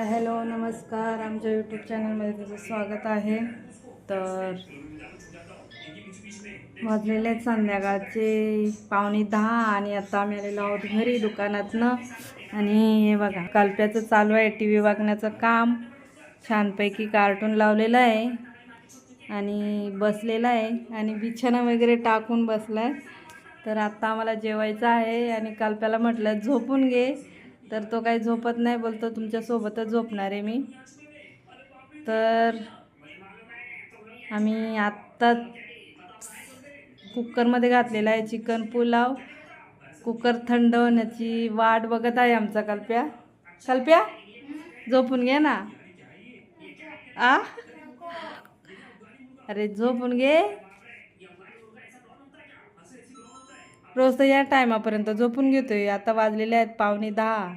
Hello नमस्कार, आमच्या YouTube चॅनलमध्ये तुझं स्वागत आहे. तर वाजलेले आहेत संध्याकाळचे 9:45 आणि आता आम्ही आलेलो आहोत घरी दुकानातनं. आणि हे बघा कल्प्याचं चालू आहे टी व्ही बघण्याचं काम. छानपैकी कार्टून लावलेलं आहे आणि बसलेला आहे आणि बिछाना वगैरे टाकून बसला आहे. तर आत्ता आम्हाला जेवायचं आहे आणि कल्प्याला म्हटलं झोपून घे, तर तो काही झोपत नाही, बोलतो तुमच्यासोबतच झोपणार आहे मी. तर आम्ही आत्ता कुकरमध्ये घातलेला आहे चिकन पुलाव. कुकर थंड होण्याची वाट बघत आहे आमचा कल्प्या. कल्प्या झोपून घे ना. आ अरे झोपून घे, रोज तर या टायमापर्यंत झोपून घेतोय. आता वाजलेले आहेत 9:45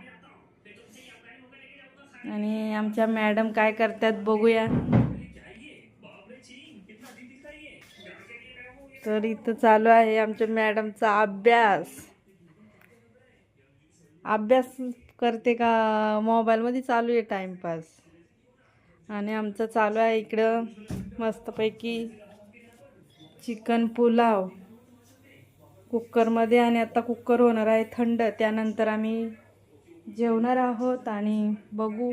आणि आमच्या मॅडम काय करतात बघूया. तर इथं चालू आहे आमच्या मॅडमचा अभ्यास करते का मोबाईलमध्ये चालू आहे टाइमपास. आणि आमचं चालू आहे इकडं मस्तपैकी चिकन पुलाव कुकरमध्ये. आणि आता कुकर होणार आहे थंड, त्यानंतर आम्ही जेवणार आहोत. आणि बघू,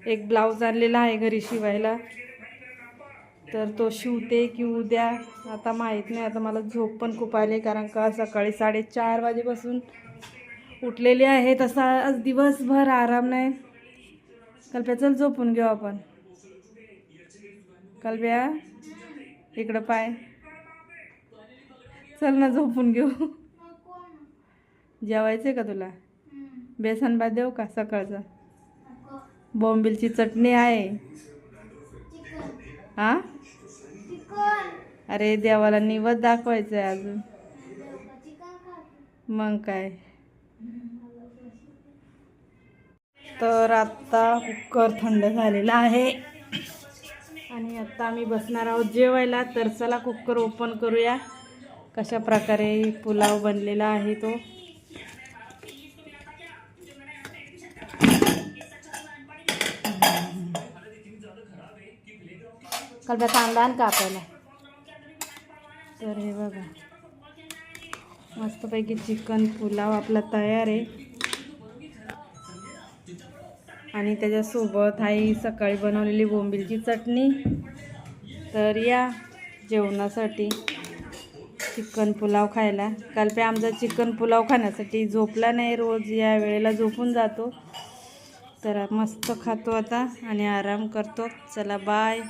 एक ब्लाऊज आणलेला आहे घरी शिवायला, तर तो शिवते की उद्या आता माहीत नाही. आता मला झोप पण खूप आली, कारण का सकाळी 4:30 वाजेपासून उठलेली आहे. तसा आज दिवसभर आराम नाही. कल्प्या चल झोपून घेऊ आपण. कल्प्या इकडं पाय, चल ना झोपून घेऊ. जेवायचं का तुला? बेसन भात देऊ का सकाळचं? बोंबिलची चटणी आहे. हा अरे देवाला निवद दाखवायचं आहे अजून, मग काय. तर आता कुकर थंड झालेला आहे आणि आता आम्ही बसणार आहोत जेवायला. तर चला कुकर ओपन करूया, कशा प्रकारे पुलाव बनलेला आहे तो. कल्प्या कांदा आण का आपल्याला. तर हे बघा मस्तपैकी चिकन पुलाव आपला तयार आहे. आणि त्याच्यासोबत आहे सकाळी बनवलेली बोंबिलची चटणी. तर या जेवणासाठी चिकन पुलाव खायला. कल्प्या आमचा चिकन पुलाव खाण्यासाठी झोपला नाही, रोज या वेळेला झोपून जातो. तर मस्त खातो आता आणि आराम करतो. चला बाय.